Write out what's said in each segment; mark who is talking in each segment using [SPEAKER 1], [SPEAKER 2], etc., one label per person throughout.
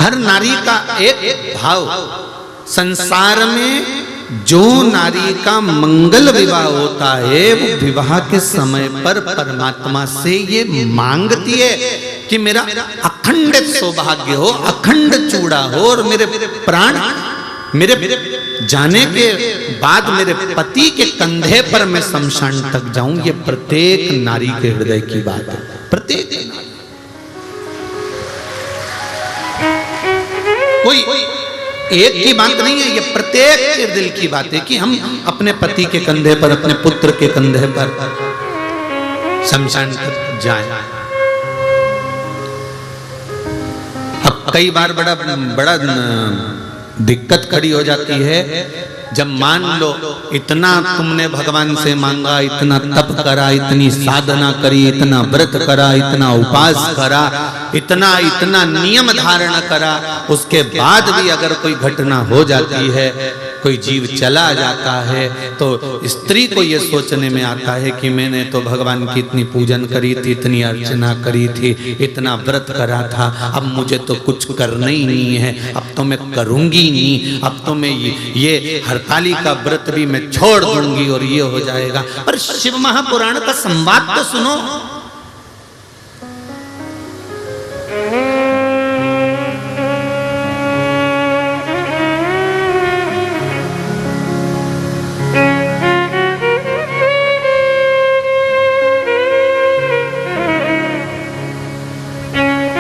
[SPEAKER 1] हर नारी का एक भाव, संसार में जो नारी का मंगल विवाह होता है वो विवाह के समय पर परमात्मा से ये मांगती है कि मेरा अखंड सौभाग्य हो, अखंड चूड़ा हो, और मेरे प्राण मेरे जाने के बाद मेरे पति के कंधे पर मैं शमशान तक जाऊं। ये प्रत्येक नारी के हृदय की बात है, प्रत्येक नारी। कोई एक की बात नहीं है, ये प्रत्येक के दिल की बात है कि हम अपने पति के कंधे पर, अपने पुत्र के कंधे पर शमशान तक जाएं। अब कई बार बड़ा दिक्कत खड़ी हो जाती है जब मान लो इतना तुमने भगवान से मांगा, इतना तप करा, इतनी साधना करी, इतना व्रत करा, इतना उपास करा, इतना नियम धारण करा, उसके बाद भी अगर कोई घटना हो जाती है, कोई जीव चला जाता है, तो स्त्री को यह सोचने में आता है कि मैंने तो भगवान की इतनी पूजन करी थी, इतनी अर्चना करी थी, इतना व्रत करा था, अब मुझे तो कुछ करना ही नहीं है, अब तो मैं करूंगी नहीं, अब तो मैं ये हरतालिका व्रत भी मैं छोड़ दूंगी और ये हो जाएगा। पर शिव महापुराण का संवाद तो सुनो।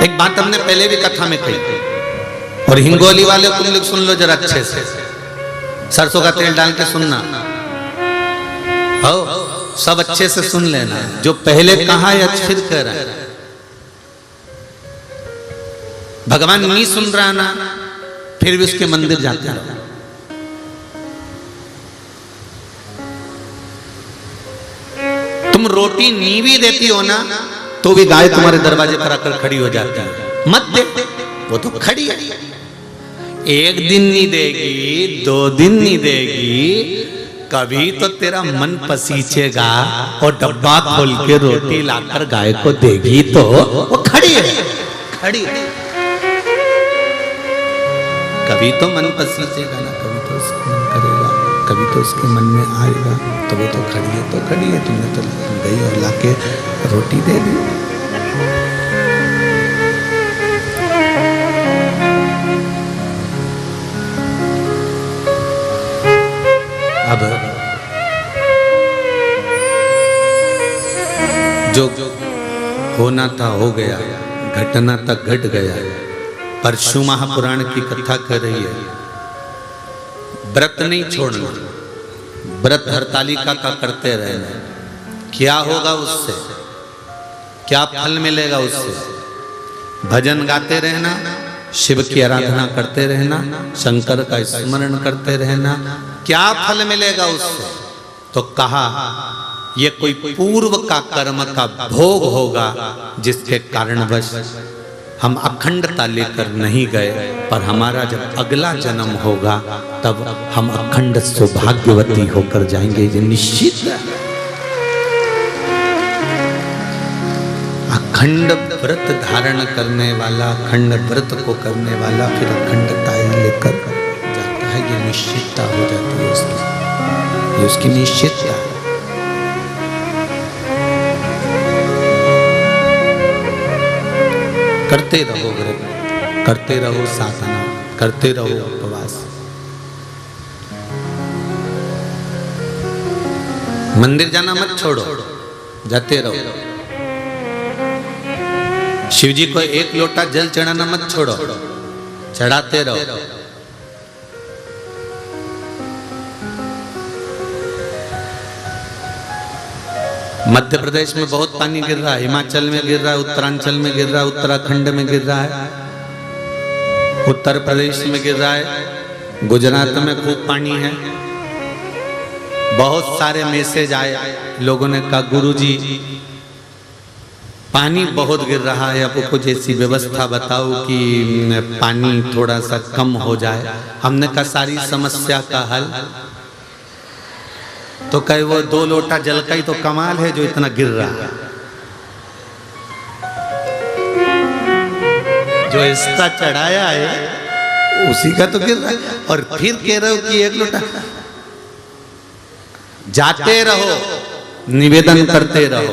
[SPEAKER 1] एक बात हमने पहले भी कथा में कही, और हिंगोली वाले तुम लोग सुन लो जरा अच्छे से, सरसों का तेल डाल के सुनना, हो सब अच्छे से सुन लेना, जो पहले कहा या फिर कह रहा है। भगवान नहीं सुन रहा ना, फिर भी उसके मंदिर जाते रहो। तुम रोटी नहीं भी देती हो ना, तो भी गाय तुम्हारे दरवाजे पर आकर खड़ी हो जाती है। मत दे, वो तो खड़ी है, एक दिन नहीं देगी, 2 दिन नहीं देगी, कभी तो तेरा मन पसीचेगा और डब्बा खोल के रोटी लाकर गाय को देगी, तो वो खड़ी है, खड़ी है। कभी तो मन पसीचेगा ना, कभी तो उसका मन करेगा, कभी तो उसके मन में आएगा, तो वो तो खड़ी है, तो खड़ी है। तुमने तो गई और लाके रोटी दे दी। अब जो होना था हो गया, घटना तक घट गया। परशु महापुराण की कथा कर रही है, व्रत नहीं छोड़ना, व्रत हरतालिका का करते रहना। क्या होगा उससे, क्या फल मिलेगा उससे? भजन गाते रहना, शिव की आराधना करते रहना, शंकर का स्मरण करते रहना। क्या फल मिलेगा उससे? तो कहा ये कोई पूर्व का कर्म का भोग होगा, जिसके कारणवश हम अखंडता लेकर नहीं गए, पर हमारा जब अगला जन्म होगा तब हम अखंड सौभाग्यवती होकर जाएंगे, ये निश्चित है। अखंड व्रत धारण करने वाला, अखंड व्रत को करने वाला फिर अखंडता ही लेकर जाता है, ये निश्चितता हो जाती है उसकी, ये उसकी निश्चितता है। करते रहो व्रत, करते रहो साधना, करते रहो उपवास। मंदिर जाना मत छोड़ो, जाते रहो। शिव जी को 1 लोटा जल चढ़ाना मत छोड़ो, चढ़ाते रहो। मध्य प्रदेश में बहुत पानी गिर रहा है, हिमाचल में गिर रहा है, उत्तरांचल में गिर रहा है, उत्तराखंड में गिर रहा है, उत्तर प्रदेश में गिर रहा है, गुजरात में खूब पानी है। बहुत सारे मैसेज आए, लोगों ने कहा गुरुजी पानी बहुत गिर रहा है, अब कुछ ऐसी व्यवस्था बताओ कि पानी थोड़ा सा कम हो जाए। हमने कहा सारी समस्या का हल तो कहे वो 2 लोटा जल का ही तो कमाल है जो इतना गिर रहा है। जो इसका चढ़ाया है उसी का तो गिर रहा है। और फिर कह रहे हो कि एक लोटा। जाते रहो, निवेदन करते रहो,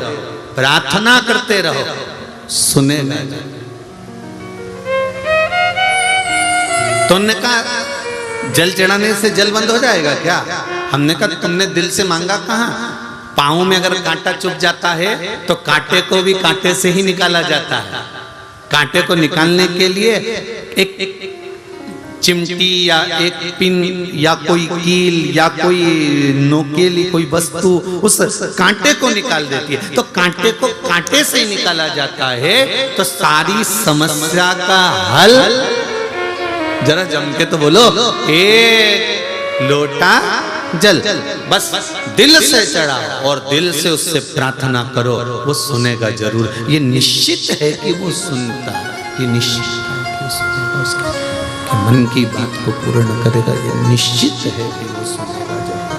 [SPEAKER 1] प्रार्थना करते रहो, सुनेगा। तुमने कहा जल चढ़ाने से जल बंद हो जाएगा क्या? हमने कहा तुमने दिल से मांगा कहाँ? पाँव में अगर कांटा चुभ जाता है तो कांटे को भी कांटे से ही निकाला जाता है। कांटे को निकालने के लिए एक चिमटी या एक पिन या कोई कील या कोई नोकेली कोई वस्तु उस कांटे को निकाल देती है। तो कांटे को कांटे से ही निकाला जाता है। तो सारी समस्या का हल, जरा जम के तो बोलो, एक लोटा जल बस दिल से चढ़ा और दिल से उससे प्रार्थना करो, वो सुनेगा जरूर। ये निश्चित है कि वो सुनता है, ये निश्चित है कि वो सुनेगा, उसके मन की बात को पूर्ण करेगा। ये निश्चित है कि वो सुनेगा जरूर।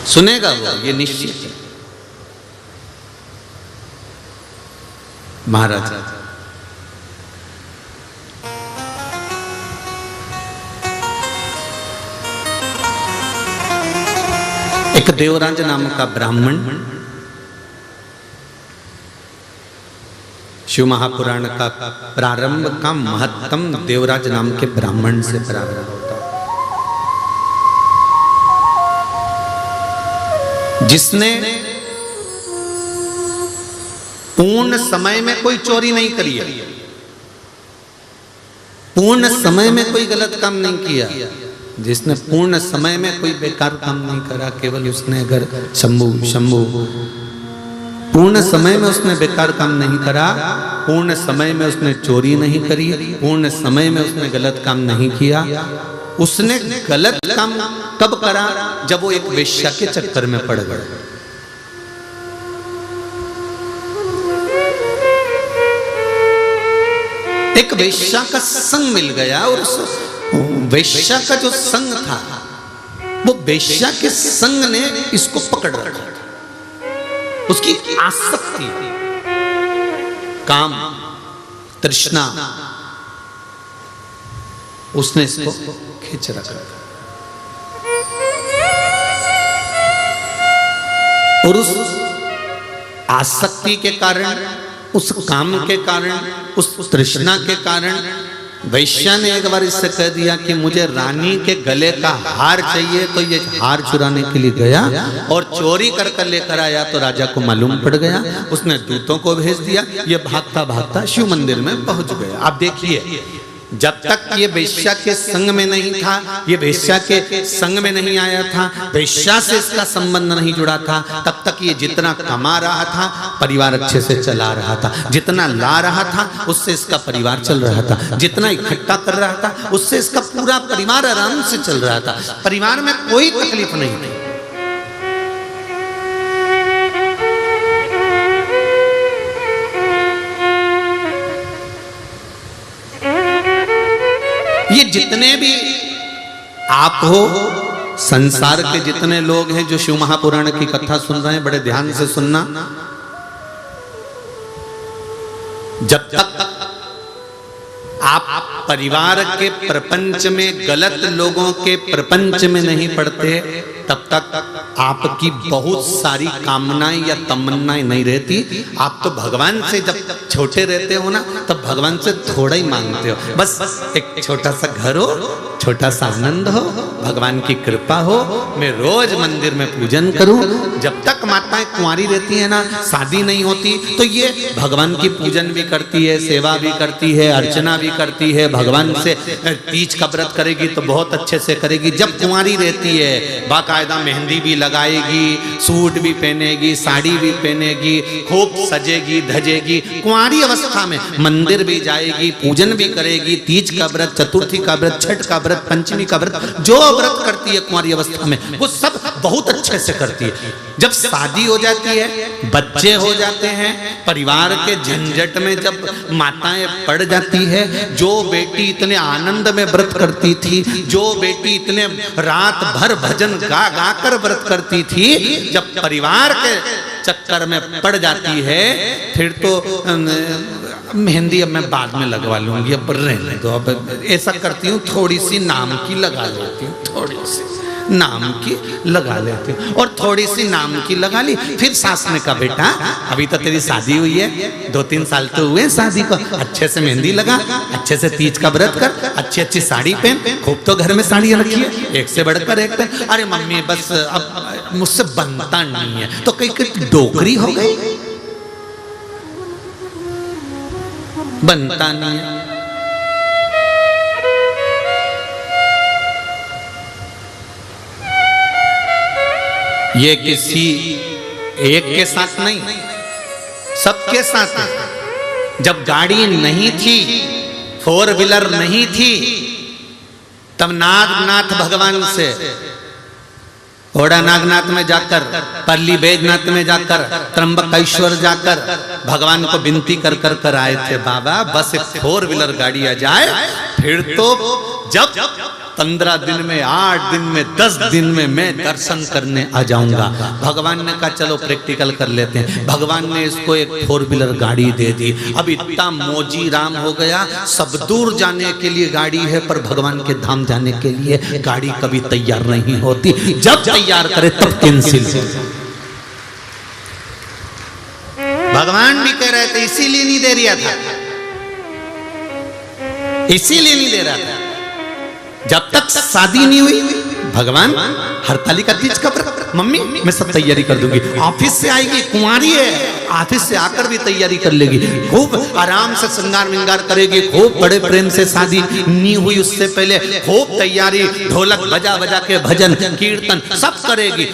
[SPEAKER 1] सुनेगा वो, ये निश्चित है। महाराज एक देवराज नाम का ब्राह्मण, शिव महापुराण का प्रारंभ का महत्तम देवराज नाम के ब्राह्मण से प्रारंभ होता है, जिसने पूर्ण समय में कोई चोरी नहीं करी है, पूर्ण समय में कोई गलत काम नहीं किया, जिसने पूर्ण समय में कोई बेकार काम नहीं करा। केवल उसने अगर शंभु पूर्ण समय में उसने बेकार काम नहीं करा, पूर्ण समय में उसने चोरी नहीं करी, पूर्ण समय में उसने गलत काम नहीं किया। उसने गलत काम कब करा? जब वो एक वेश्या के चक्कर में पड़ गया। एक वेश्या का संग मिल गया और उस वेश्या का जो संग था, वो वेश्या के संग ने इसको पकड़ रखा था। उसकी आसक्ति, काम, तृष्णा, उसने इसको खींच रखा। और उस आसक्ति के कारण, उस काम के कारण, उस तृष्णा के कारण वैश्या ने एक बार इससे कह दिया कि मुझे रानी के गले का हार चाहिए। तो ये हार चुराने के लिए गया और चोरी कर कर लेकर आया। तो राजा को मालूम पड़ गया, उसने दूतों को भेज दिया। ये भागता भागता शिव मंदिर में पहुंच गया। आप देखिए, जब तक ये वेश्या के संग में नहीं था, ये वेश्या के संग में नहीं आया था, वेश्या से इसका संबंध नहीं जुड़ा था, तब तक ये जितना कमा रहा था परिवार अच्छे से चला रहा था, जितना ला रहा था उससे इसका परिवार चल रहा था, जितना इकट्ठा कर रहा था उससे इसका पूरा परिवार आराम से चल रहा था। परिवार में कोई तकलीफ नहीं थी। ये जितने भी आप हो, संसार के जितने लोग हैं जो शिव महापुराण की कथा सुन रहे हैं, बड़े ध्यान से सुनना। जब तक आप परिवार के प्रपंच में, गलत लोगों के प्रपंच में नहीं पड़ते, तब तक आपकी बहुत सारी कामनाएं या तमन्नाएं नहीं रहती। आप तो भगवान से जब छोटे रहते हो ना, तब भगवान से थोड़ा ही मांगते हो। बस एक छोटा सा घर हो, छोटा सा आनंद हो, भगवान की कृपा हो, मैं रोज मंदिर में पूजन करूं। जब तक माताएं कुंवारी रहती है ना, शादी नहीं होती, तो ये भगवान की पूजन भी करती है, सेवा भी करती है, अर्चना भी करती है। भगवान से तीज का व्रत करेगी तो बहुत अच्छे से करेगी। जब कुंवारी रहती है, बाकायदा मेहंदी भी लगाएगी, सूट भी पहनेगी, साड़ी भी पहनेगी, खूब सजेगी धजेगी। कुंवारी अवस्था में मंदिर भी जाएगी, पूजन भी करेगी, तीज का व्रत, चतुर्थी का व्रत, छठ का व्रत, पंचमी का व्रत, जो व्रत करती है कुंवारी अवस्था में वो सब बहुत अच्छे से करती है। जब शादी हो जाती है, बच्चे हो जाते हैं, परिवार के झंझट में जब माताएं पड़ जाती है, जो बेटी इतने आनंद में व्रत करती थी, जो बेटी इतने रात भर भजन गा गा कर व्रत करती थी, जब परिवार के चक्कर में पड़ जाती है फिर तो मेहंदी अब मैं बाद में लगवा लूंगी, अब रहने दो, अब ऐसा करती हूँ थोड़ी सी नाम की लगा लेती हूँ, थोड़ी सी नाम की लगा लेती हूँ। और थोड़ी सी नाम की लगा ली। फिर सास ने कहा बेटा अभी तो तेरी शादी हुई है, 2-3 साल तो हुए शादी को, अच्छे से मेहंदी लगा, अच्छे से तीज का व्रत कर, अच्छी अच्छी साड़ी पहन, खूब तो घर में साड़ियाँ रखी है, एक से बढ़कर एक पहन। अरे मम्मी बस अब मुझसे बनता नहीं है, तो कहीं डोकरी हो गई, बनता नहीं है। ये किसी एक के साथ नहीं, सबके साथ है। जब गाड़ी नहीं थी, 4 व्हीलर नहीं थी, तब नागनाथ भगवान से ओड़ा नागनाथ में जाकर, परली बैजनाथ में जाकर, त्र्यंबकेश्वर जाकर भगवान को विनती कर कर कर आए थे, बाबा बस 4 व्हीलर गाड़ी आ जाए, फिर तो जब 15 दिन में, 8 दिन में, 10 दिन में मैं दर्शन करने आ जाऊंगा। भगवान ने कहा चलो प्रैक्टिकल कर लेते हैं। भगवान ने इसको एक 4 व्हीलर गाड़ी दे दी। अब इतना मोजी राम हो गया, सब दूर जाने के लिए गाड़ी है, पर भगवान के धाम जाने के लिए गाड़ी कभी तैयार नहीं होती, जब तैयार करे तब कैंसिल। भगवान भी कह रहे थे, इसीलिए नहीं दे रहा था, इसीलिए नहीं दे रहा था। जब तक शादी नहीं हुई, भगवान हरतालिका तीज का व्रत, मम्मी मैं सब तैयारी कर दूंगी, ऑफिस से आएगी, कुंवारी है, ऑफिस से आकर भी तैयारी कर लेगी, खूब आराम से श्रृंगार विंगार करेगी, खूब बड़े प्रेम से, शादी नहीं हुई उससे पहले खूब तैयारी, ढोलक बजा बजा के भजन कीर्तन सब करेगी।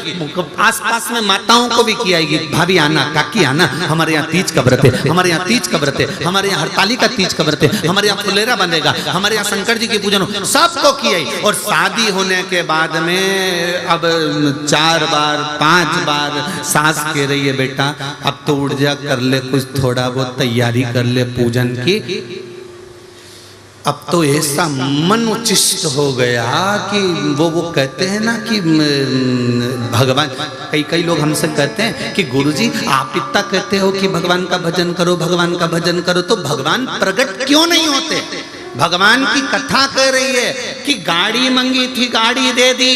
[SPEAKER 1] आसपास में माताओं को भी खिलाएगी, भाभी आना, काकी आना, हमारे यहाँ तीज का व्रत है, हमारे यहाँ तीज का व्रत है, हमारे यहाँ हरतालिका तीज का व्रत है, हमारे यहाँ फुलेरा बनेगा, हमारे यहाँ शंकर जी की पूजन, सबको खिलाई। और शादी होने के बाद में अब 4 बार 5 बार सास कह रही है बेटा अब तो उठ जा, कर ले कुछ थोड़ा बहुत तैयारी कर ले पूजन की। अब तो ऐसा मन उचिष्ट हो गया कि वो कहते हैं ना कि भगवान, कई लोग हमसे कहते हैं कि गुरुजी आप इतना कहते हो कि भगवान का भजन करो, भगवान का भजन करो, तो भगवान प्रकट क्यों नहीं होते? भगवान की कथा कह रही है कि गाड़ी मांगी थी, गाड़ी दे दी,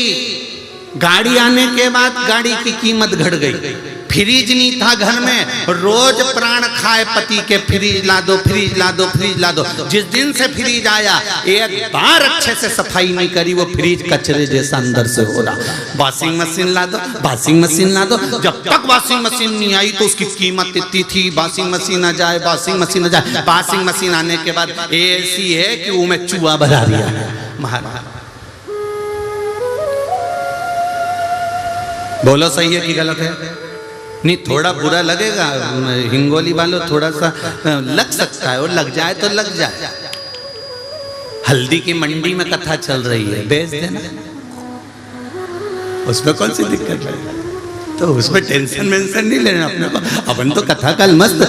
[SPEAKER 1] गाड़ी आने के बाद गाड़ी की कीमत घट गई, फ्रिज नहीं था घर में, रोज प्राण खाए पति के, फ्रिज ला दो, फ्रिज ला दो, फ्रिज ला दो। जिस दिन से फ्रिज आया एक बार अच्छे से सफाई नहीं करी, वो फ्रिज कचरे जैसा अंदर से हो रहा। वॉशिंग मशीन ला दो, वॉशिंग मशीन ला दो, जब तक वॉशिंग मशीन नहीं आई तो उसकी कीमत इतनी थी, वॉशिंग मशीन आ जाए, वॉशिंग मशीन आ जाए, वॉशिंग मशीन आने के बाद ऐसी है कि वो में चूहा भरा दिया महाराज। बोलो सही है कि गलत है? नहीं, थोड़ा बुरा लगेगा, हिंगोली वालों थोड़ा सा लग सकता है, और लग जाए तो लग जाए। हल्दी की मंडी में कथा चल रही है, बेच देना, उसमें कौन सी दिक्कत है? तो उसमें टेंशन वेंशन नहीं लेना अपने को, अपन तो कथा कल मस्त।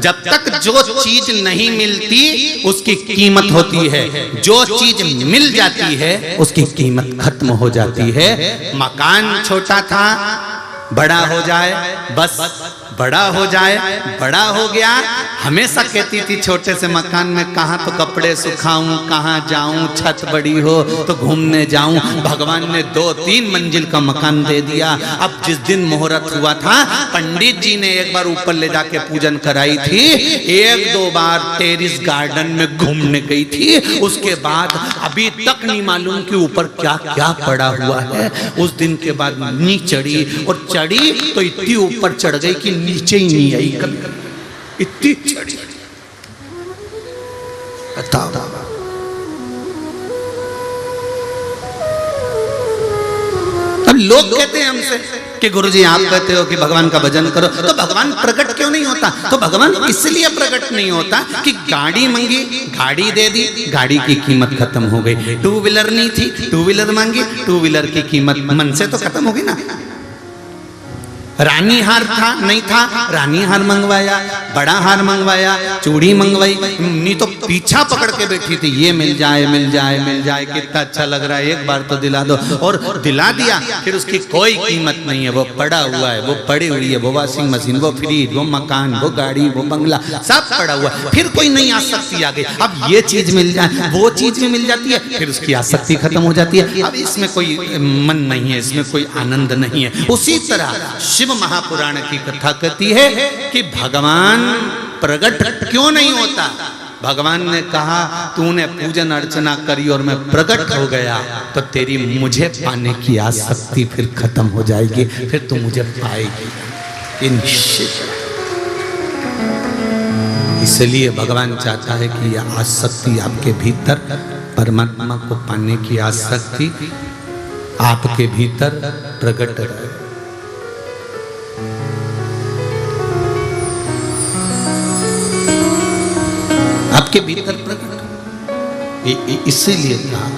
[SPEAKER 1] जब तक जो चीज नहीं मिलती उसकी कीमत होती है, जो चीज मिल जाती है उसकी कीमत खत्म हो जाती है। मकान छोटा था, बड़ा हो जाए, बस बड़ा हो जाए, बड़ा हो गया। हमेशा कहती थी छोटे से मकान में कहाँ तो कपड़े सुखाऊं, कहाँ जाऊं, छत बड़ी हो तो घूमने जाऊं। भगवान ने 2-3 मंजिल का मकान दे दिया। अब जिस दिन मुहूर्त हुआ था, पंडित जी ने एक बार ऊपर ले जाके पूजन कराई थी, 1-2 बार टेरिस गार्डन में घूमने गई थी, उसके बाद अभी तक नहीं मालूम कि ऊपर क्या क्या पड़ा हुआ है। उस दिन के बाद नहीं चढ़ी, और चढ़ी तो इतनी ऊपर चढ़ गई कि नीचे ही नहीं आई कभी, इतनी चढ़ी। बताओ, अब लोग कहते हैं हमसे कि गुरुजी आप कहते हो कि भगवान का भजन करो, तो भगवान प्रकट क्यों नहीं होता? तो भगवान इसलिए प्रकट नहीं होता कि गाड़ी मांगी, गाड़ी दे दी, गाड़ी की कीमत खत्म हो गई। 2 व्हीलर नहीं थी, 2 व्हीलर मांगी, 2 व्हीलर की कीमत मन से तो खत्म होगी ना। रानी हार था नहीं था, रानी हार मंगवाया, बड़ा हार मंगवाया, चूड़ी मंगवाई, नहीं तो पीछा पकड़ के बैठी थी, ये मिल जाए मिल जाए मिल जाए, कितना अच्छा लग रहा है, एक बार तो दिला दो, और दिला दिया, फिर उसकी कोई कीमत नहीं है, वो पड़ा हुआ है, वो पड़ी हुई है, वो वॉशिंग मशीन, वो फ्रिज, वो मकान, वो गाड़ी, वो बंगला, सब पड़ा हुआ है, फिर कोई नई आसक्ति आ गई, अब ये चीज मिल जाए, वो चीज भी मिल जाती है, फिर उसकी आसक्ति खत्म हो जाती है, अब इसमें कोई मन नहीं है, इसमें कोई आनंद नहीं है। उसी तरह शिव महापुराण की कथा कहती है कि भगवान प्रकट क्यों नहीं होता। भगवान ने कहा तूने पूजन अर्चना करी और मैं प्रकट हो गया तो तेरी मुझे पाने की आसक्ति फिर खत्म हो जाएगी, फिर तू मुझे पाएगी निश्चित। इसलिए भगवान चाहता है कि यह आसक्ति आपके भीतर, परमात्मा को पाने की आसक्ति आपके भीतर प्रकट रहे। आपके भीतर प्रकट, इसीलिए कहा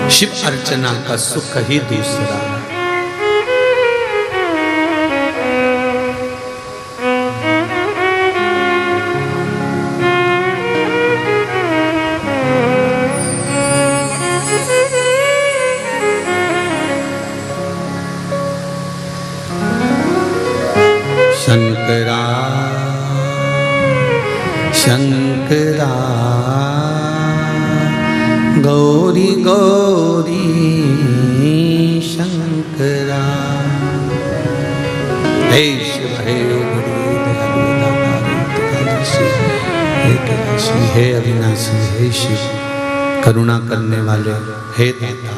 [SPEAKER 1] शिव अर्चना का सुख ही दूसरा। शंकरा शंकरा गौरी गौरी शंकरा, हे शिव हे हे अविनाशी, हे शिव करुणा करने वाले, हे दाता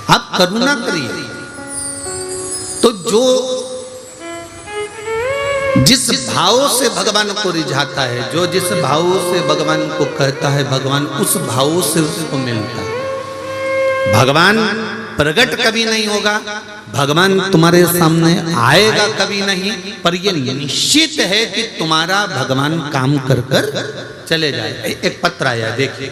[SPEAKER 1] आप करुणा करिए। तो जो जिस भाव से भगवान को रिझाता है, जो जिस भाव से भगवान को कहता है, भगवान उस भाव से उसको मिलता है। भगवान प्रकट कभी नहीं होगा, भगवान तुम्हारे सामने आएगा कभी नहीं, पर यह निश्चित है कि तुम्हारा भगवान काम कर कर चले जाए। एक पत्र आया देखिए,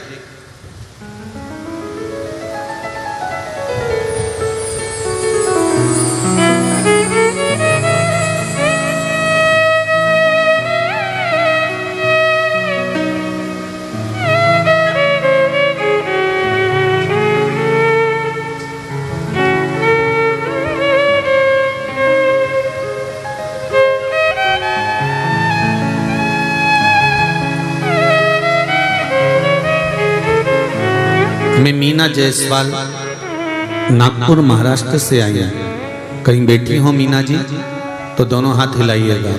[SPEAKER 1] मैं मीना जायसवाल नागपुर महाराष्ट्र से आई है। कहीं बैठी हो मीना जी तो दोनों हाथ हिलाइएगा,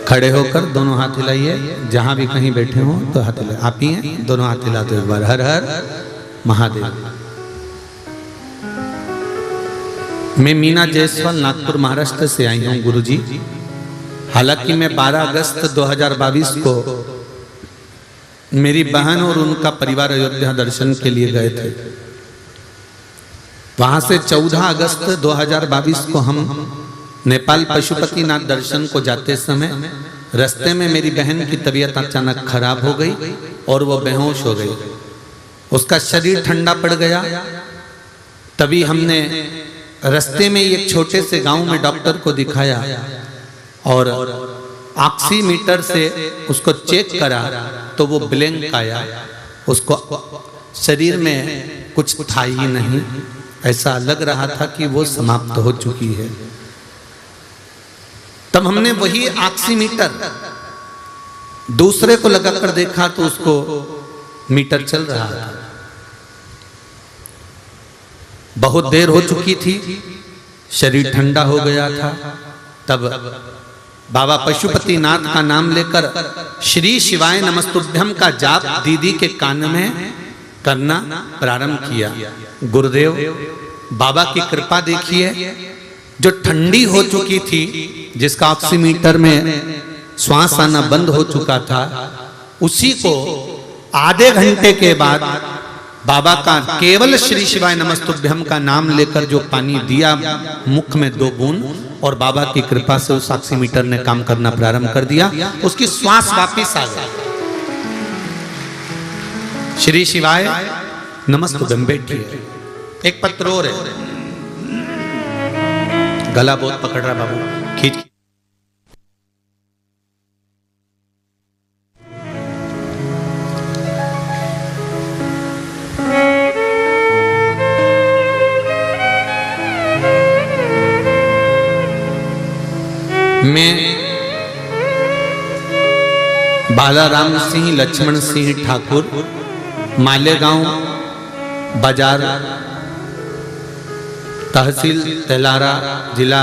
[SPEAKER 1] खड़े होकर दोनों हाथ हिलाइए, जहां भी कहीं बैठे हो तो हाथ हिलाइए। आप ही हैं, दोनों हाथ हिला दो एक बार, हर हर महादेव। मैं मीना जायसवाल नागपुर महाराष्ट्र से आई हूँ गुरुजी। हालांकि मैं 12 अगस्त 2022 को मेरी बहन और उनका परिवार अयोध्या दर्शन के लिए गए थे। वहां से 14 अगस्त 2022 को हम नेपाल पशुपतिनाथ दर्शन को जाते समय रास्ते में मेरी बहन की तबीयत अचानक खराब हो गई और वो बेहोश हो गई। उसका शरीर ठंडा पड़ गया। तभी हमने रास्ते में एक छोटे से गांव में डॉक्टर को दिखाया और ऑक्सीमीटर से उसको चेक करा तो वो ब्लैंक आया, उसको शरीर में कुछ था ही नहीं। ऐसा लग रहा था कि वो समाप्त हो चुकी है। तब हमने वही ऑक्सीमीटर दूसरे को लगाकर देखा तो उसको मीटर चल रहा था। बहुत देर हो चुकी थी, शरीर ठंडा हो गया था। तब बाबा पशुपतिनाथ का नाम लेकर श्री शिवाय नमस्तुभ्यम का जाप दीदी के कान में करना प्रारंभ किया। गुरुदेव बाबा की कृपा देखिए, जो ठंडी हो चुकी थी, जिसका ऑक्सीमीटर में श्वास आना बंद हो चुका था, उसी को आधे घंटे के बाद बाबा का केवल श्री शिवाय नमस्तुभ्यम का नाम लेकर जो पानी दिया मुख में 2 बूंद, और बाबा की कृपा से उस ऑक्सीमीटर ने काम करना प्रारंभ कर दिया। उसकी श्वास वापस आ गई। श्री शिवाय नमस्तुभ्यम बैठिए। एक पत्र और है, गला बहुत पकड़ रहा बाबू, खींच। मैं बालाराम सिंह लक्ष्मण सिंह ठाकुर, मालेगांव बाजार, तहसील तेलारा, जिला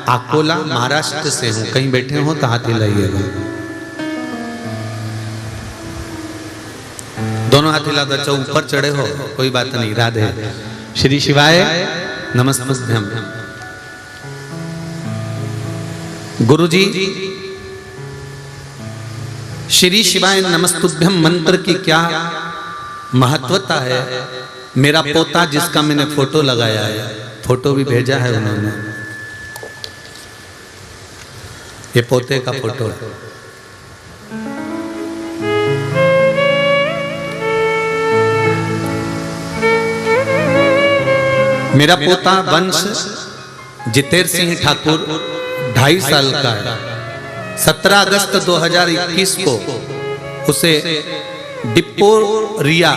[SPEAKER 1] अकोला, महाराष्ट्र से हूं। कहीं बैठे हो तो हाथ हिलाइएगा, दोनों हाथ हिला दो। अच्छा ऊपर चढ़े हो कोई बात नहीं, राधे। श्री शिवाय नमस्तुभ्यम। गुरुजी, श्री शिवाय नमस्तुभ्यम मंत्र की क्या महत्वता है। मेरा पोता जिसका मैंने फोटो लगाया है, फोटो भी भेजा है उन्होंने, ये पोते का फोटो है। मेरा पोता वंश जितेर सिंह ठाकुर 2.5 साल का है। 17 अगस्त 2021 को उसे डिप्थीरिया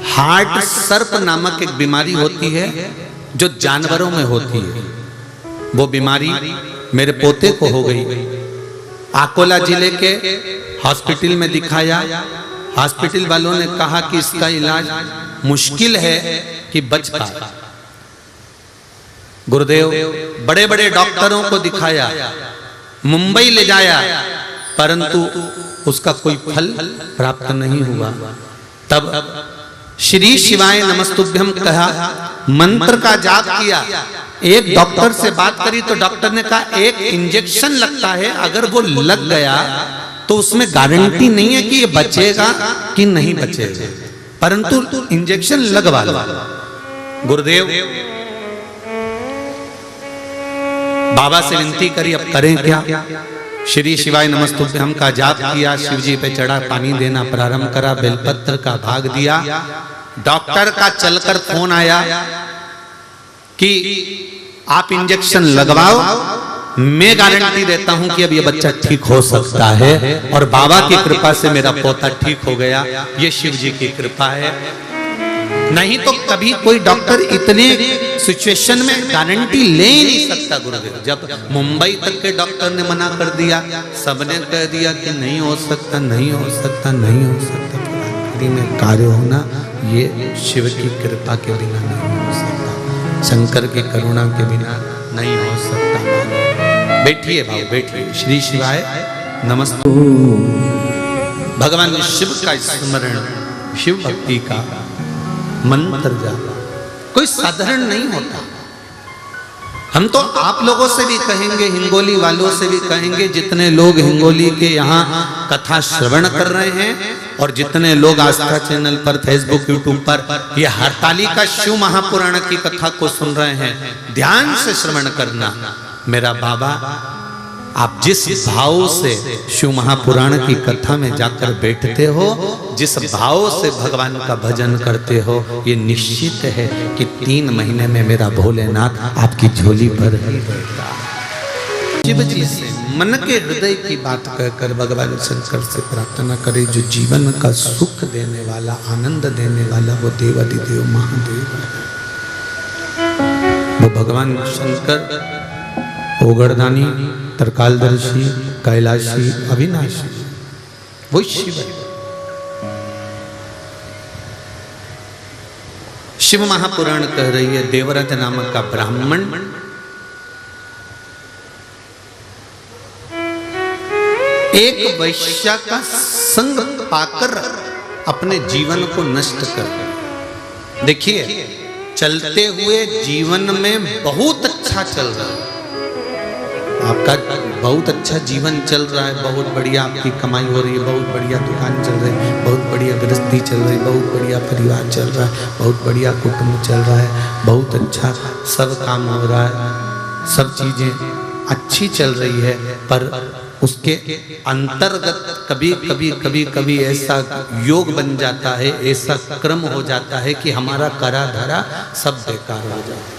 [SPEAKER 1] हार्ट सर्प नामक एक बीमारी होती है जो जानवरों में होती है। वो बीमारी मेरे पोते को हो गई। अकोला जिले के हॉस्पिटल में दिखाया। हॉस्पिटल वालों ने कहा कि इसका इलाज मुश्किल है कि बच पाए। गुरुदेव बड़े बड़े डॉक्टरों को दिखाया, मुंबई ले जाया, परंतु उसका कोई फल प्राप्त नहीं हुआ। तब श्री शिवाय नमस्तुभ्यम कहा, मंत्र का जाप किया। एक डॉक्टर से बात करी तो डॉक्टर ने कहा एक इंजेक्शन लगता है, अगर वो लग गया तो उसमें गारंटी नहीं है कि ये बचेगा कि नहीं बचेगा, परंतु इंजेक्शन लगवा लो। गुरुदेव बाबा से विनती करी, अब करें क्या। श्री शिवाय नमस्तुभ्यम का जाप किया, शिव जी पे चढ़ा, पानी देना प्रारंभ करा, बेलपत्र का भाग दिया। डॉक्टर का चलकर फोन आया कि आप इंजेक्शन लगवाओ, मैं गारंटी देता हूं कि अब ये बच्चा ठीक हो सकता है। और बाबा की कृपा से मेरा पोता ठीक हो गया। ये शिव जी की कृपा है। नहीं तो कभी कोई डॉक्टर इतने सिचुएशन में गारंटी ले ही नहीं सकता। गुरुदेव जब मुंबई तक के डॉक्टर ने मना कर दिया, सबने कह दिया कि नहीं हो सकता, नहीं हो सकता, नहीं हो सकता। पुरानी में कार्य होना ये शिव की कृपा के बिना नहीं हो सकता, शंकर की करुणा के बिना नहीं हो सकता। बैठिए भाव, बैठिए। श्री शिवाय नमस्ते। भगवान शिव का स्मरण, शिव भक्ति का मंत्र जाप कोई साधारण नहीं होता। हम तो आप लोगों से भी कहेंगे, हिंगोली वालों से भी कहेंगे, जितने लोग हिंगोली के यहाँ कथा श्रवण कर रहे हैं और जितने लोग आस्था चैनल पर, फेसबुक, यूट्यूब पर ये हरतालिका शिव महापुराण की कथा को सुन रहे हैं, ध्यान से श्रवण करना। मेरा बाबा, आप जिस भाव से शिव महापुराण की कथा में जाकर बैठते हो, जिस भाव से भगवान का भजन करते हो, ये निश्चित है कि 3 महीने में मेरा भोलेनाथ आपकी झोली भर ही देगा। शिव जी से मन के हृदय की बात कहकर भगवान शंकर से प्रार्थना करें। जो जीवन का सुख देने वाला, आनंद देने वाला वो देवाधिदेव महादेव है। वो भगवान शंकर ओगरदानी, तरकालदर्शी, कैलाशी, अविनाशी, वो शिव है। शिव महापुराण कह रही है, देवराज नामक का ब्राह्मण एक वैश्या का संग पाकर अपने जीवन को नष्ट कर। देखिए, चलते हुए जीवन में बहुत अच्छा चल रहा है, आपका बहुत अच्छा जीवन चल रहा है, बहुत बढ़िया आपकी कमाई हो रही है, बहुत बढ़िया दुकान चल रही है, बहुत बढ़िया गृहस्थी चल रही है, बहुत बढ़िया परिवार चल रहा है, बहुत बढ़िया कुटुंब चल रहा है, बहुत अच्छा सब काम हो रहा है, सब चीज़ें अच्छी चल रही है। पर उसके अंतर्गत कभी कभी कभी कभी ऐसा योग बन जाता है, ऐसा क्रम हो जाता है कि हमारा करा धरा सब बेकार हो जाता है।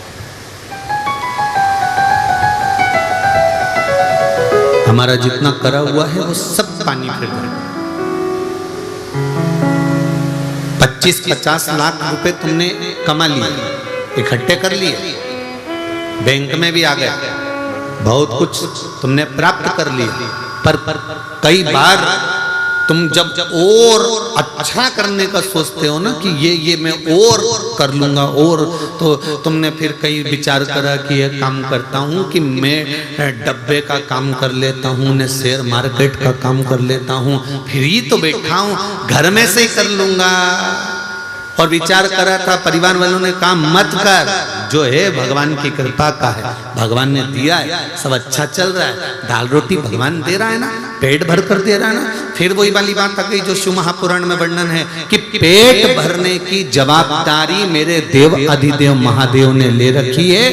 [SPEAKER 1] हमारा जितना करा हुआ है वो सब पानी फिर जाएगा। 25-50 लाख रुपए तुमने कमा लिए, इकट्ठे कर लिए, बैंक में भी आ गए, बहुत कुछ तुमने प्राप्त कर लिया, पर कई बार तुम जब और अच्छा करने का सोचते हो ना कि ये मैं और कर लूंगा, और तो तुमने फिर कई विचार करा कि ये काम करता हूँ कि मैं डब्बे का काम कर लेता हूँ, न शेयर मार्केट का काम कर लेता हूँ, फ्री तो बैठा हूँ, घर में से ही कर लूंगा। और विचार करा था, परिवार वालों ने कहा मत कर, जो है भगवान की कृपा का है, भगवान ने दिया है, सब अच्छा चल रहा है, दाल रोटी भगवान दे रहा है ना, पेट भर कर दे रहा है ना। फिर वही वाली बात आ गई जो शिव महापुराण में वर्णन है कि पेट भरने की जवाबदारी मेरे देव अधिदेव महादेव ने ले रखी है,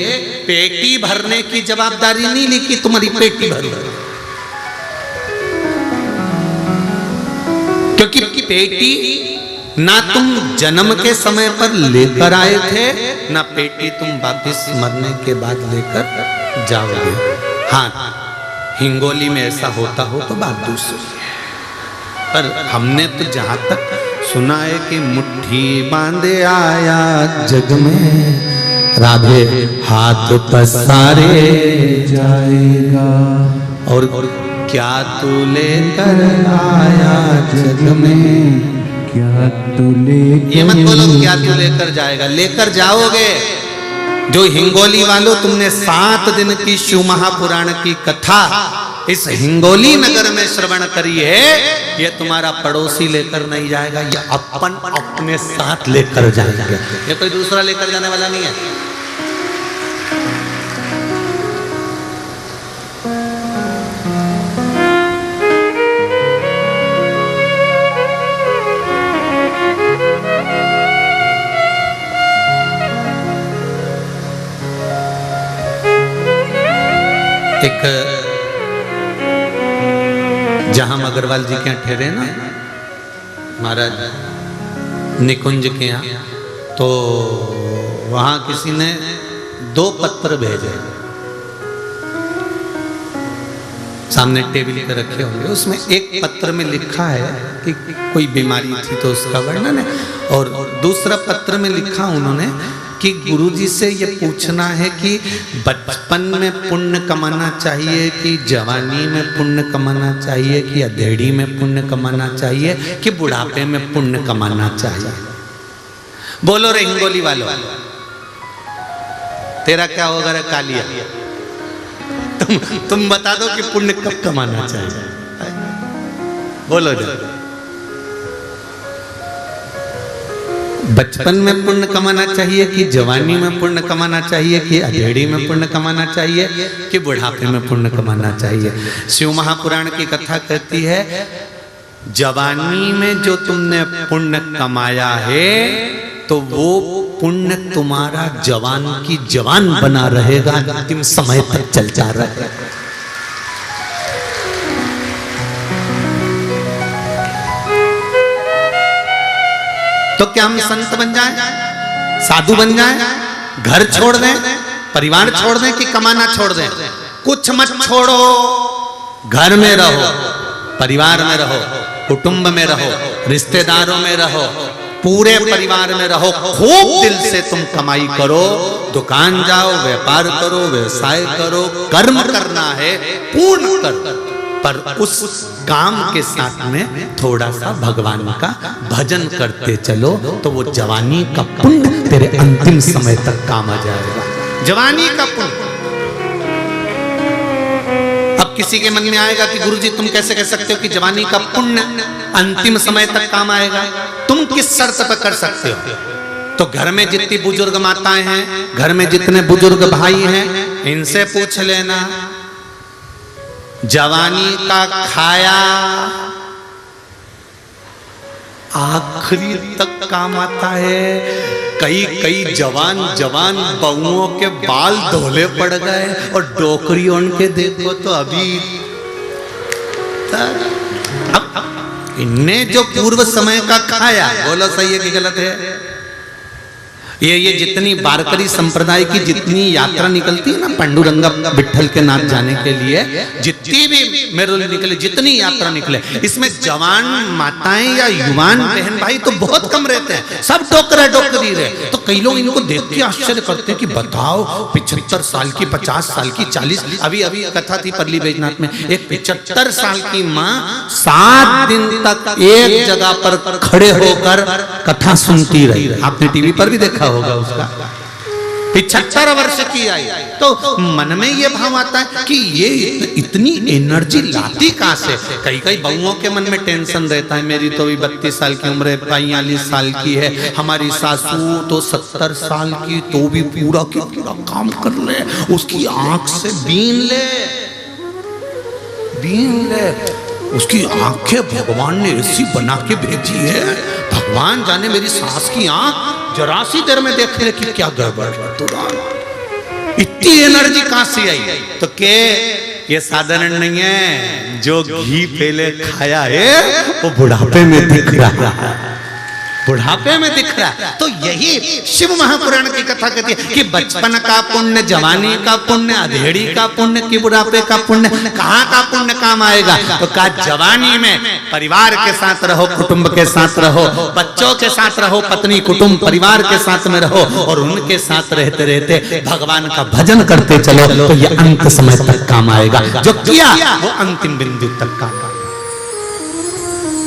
[SPEAKER 1] पेटी भरने की जवाबदारी नहीं ली कि तुम्हारी पेटी भर, क्योंकि पेटी ना तुम जन्म के समय पर लेकर आए थे, ना पेटी तुम वापिस मरने के बाद लेकर जाओगे। हाँ, हिंगोली में ऐसा होता हो तो बात दूसरी है, पर हमने तो जहां तक सुना है कि मुट्ठी बांधे आया जग में, राधे हाथ पसारे जाएगा, और क्या तू लेकर आया जग में, क्या तू लेकर, ये मत बोलो क्या तू लेकर जाएगा, लेकर जाओगे। जो हिंगोली वालों, तुमने 7 दिन की शिव महापुराण की कथा इस हिंगोली नगर में श्रवण करी है, ये तुम्हारा पड़ोसी लेकर नहीं जाएगा, ये अपन अपने साथ लेकर जाएगा, ये कोई दूसरा लेकर जाने वाला नहीं है। एक जहां अग्रवाल जी के यहाँ ठहरे ना महाराज निकुंज के यहाँ, तो वहां किसी ने 2 पत्र भेजे, सामने टेबल पे रखे होंगे, उसमें एक पत्र में लिखा है कि कोई बीमारी थी तो उसका वर्णन है, और दूसरा पत्र में लिखा उन्होंने कि गुरुजी से ये पूछना है कि बचपन में पुण्य कमाना चाहिए कि जवानी में पुण्य कमाना चाहिए कि अधेड़ी में पुण्य कमाना चाहिए कि बुढ़ापे में पुण्य कमाना चाहिए। बोलो रे हिंगोली वालों, तेरा क्या होगा रे कालिया, तुम बता दो कि पुण्य कब कमाना चाहिए, बोलो जरा। बचपन में पुण्य कमाना चाहिए कि जवानी में पुण्य कमाना चाहिए कि अधेड़ी में पुण्य कमाना चाहिए कि बुढ़ापे में पुण्य कमाना चाहिए। शिव महापुराण की कथा कहती है, जवानी में जो तुमने पुण्य कमाया है तो वो पुण्य तुम्हारा जवान की जवान बना रहेगा, अंतिम समय तक चलता रहेगा। तो क्या हम संत बन जाएं, साधु बन जाएं, घर छोड़ दें, परिवार छोड़ दें कि कमाना छोड़ दें? कुछ मत छोड़ो, घर में रहो, परिवार में रहो, कुटुंब में रहो, रिश्तेदारों में रहो, पूरे परिवार में रहो, खूब दिल से तुम कमाई करो, दुकान जाओ, व्यापार करो, व्यवसाय करो, कर्म करना है पूर्ण कर, पर उस काम के साथ में थोड़ा सा भगवान का भजन करते चलो, तो वो जवानी का पुण्य तेरे अंतिम समय तक काम आ जाएगा। जवानी का पुण्य। अब किसी के मन में आएगा कि गुरुजी तुम कैसे कह सकते हो कि जवानी का पुण्य अंतिम समय तक काम आएगा? तुम किस शर्त पर कर सकते हो? तो घर में जितनी बुजुर्ग माताएं हैं, घर में जितने बुजुर्ग भाई हैं, इनसे पूछ लेना, जवानी का खाया आखिरी तक काम आता है। कई जवान बहुओं के बाल धोले पड़ गए और डोकरी उनके देखो तो अभी अब इनने जो पूर्व समय का खाया, बोलो सही है कि गलत है? ये जितनी वारकरी संप्रदाय की जितनी यात्रा निकलती है ना पांडुरंगा विठल के नाथ जाने के लिए, जितनी भी मेरुल निकले, जितनी यात्रा निकले, इसमें जवान माताएं या युवान बहन भाई तो बहुत कम रहते हैं, सब डोकरा डोकरी रहे। तो कई लोग इनको देख के आश्चर्य करते हैं कि बताओ 75 साल की, 50 साल की, 40, अभी कथा थी परली बैजनाथ में, एक 75 साल की माँ 7 दिन तक एक जगह पर खड़े होकर कथा सुनती रही। आपने टीवी पर भी देखा होगा उसका। 75 वर्ष की आई, तो मन में ये भाव आता है कि ये इतनी एनर्जी लाती कहां से? कई बहुओं के मन में टेंशन रहता है, मेरी तो भी 32 साल की उम्र है, 42 साल की है, हमारी सासू तो 70 साल की, तो भी पूरा का पूरा काम कर ले, उसकी आंख से बीन ले, उसकी आंखें भगवान ने ऐसी बना के भेजी है, भगवान जाने मेरी सास की आंख जरा सी देर में देख ले कि क्या गड़बड़ है, तुरंत इतनी एनर्जी कहां से आई? तो के ये साधारण नहीं है, जो घी पहले खाया है वो बुढ़ापे में दिख रहा है, बुढ़ापे में दिख रहा है। तो यही शिव महापुराण की कथा कहती है कि बचपन का पुण्य, जवानी का पुण्य, अधेड़ी का पुण्य, कि बुढ़ापे का पुण्य, कहाँ का पुण्य काम आएगा? तो कहा जवानी में परिवार के साथ रहो, कुटुंब के साथ रहो, बच्चों के साथ रहो, पत्नी कुटुंब परिवार के साथ में रहो, और उनके साथ रहते रहते भगवान का भजन करते चलो, तो ये अंत समय तक काम आएगा। जो किया वो अंतिम बिंदु तक काम।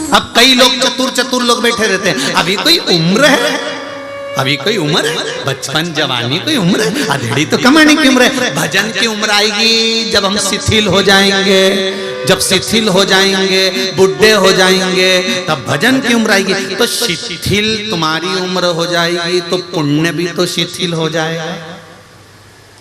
[SPEAKER 1] अब कई लोग चतुर लोग बैठे रहते हैं, अभी कोई उम्र है, अभी कोई उम्र है, बचपन जवानी कोई उम्र है, अधेड़ी तो कमाने की उम्र है। भजन की उम्र आएगी जब हम शिथिल हो जाएंगे, जब शिथिल हो जाएंगे, बुढ़े हो जाएंगे, तब भजन की उम्र आएगी। तो शिथिल तुम्हारी उम्र हो जाएगी तो पुण्य भी तो शिथिल हो जाएगा।